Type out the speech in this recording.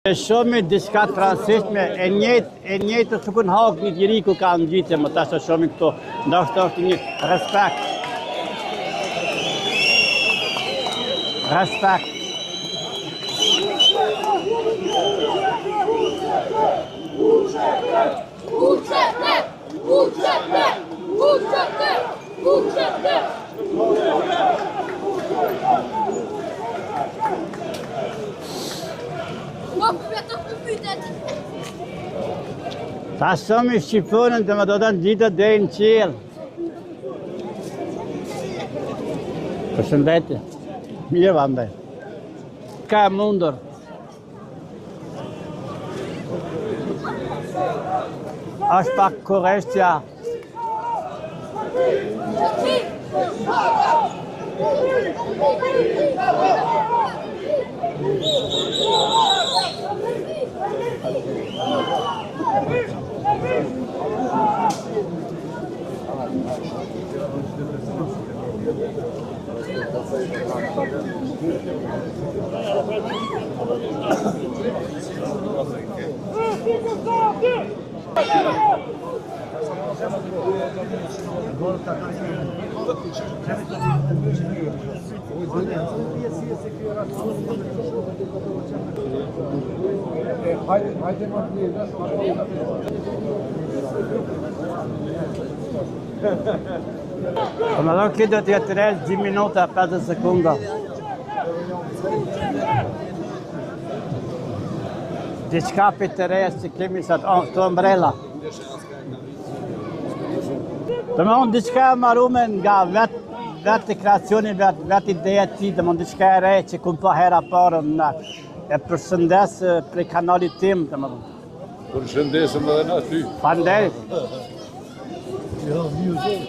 Shumë diçka të rastishme, e njëjtë të sukun hak një djeri ku ka në gjitje, më tash shumë këto, ndoshta është një respekt. Respekt. Ta shumë i shqiponën të më do të në gjitë dhe në qilë. Përshëndetje. Mirë vande. Ka e mundur. Ashtë pak koreshtja. Më do këtë do t'jetë rejtë 10 minuta, 50 sekunda. Diçka për të rejtë që kemi sa të ombrella. Të më unë diçka e marume nga vetë kreacioni, vetë ideja ti, të më unë diçka e rejtë që kumë pa hera parën në e përshëndes prej kanalit tim, të më unë. Përshëndesëm edhe në ty. Panderit. You have music.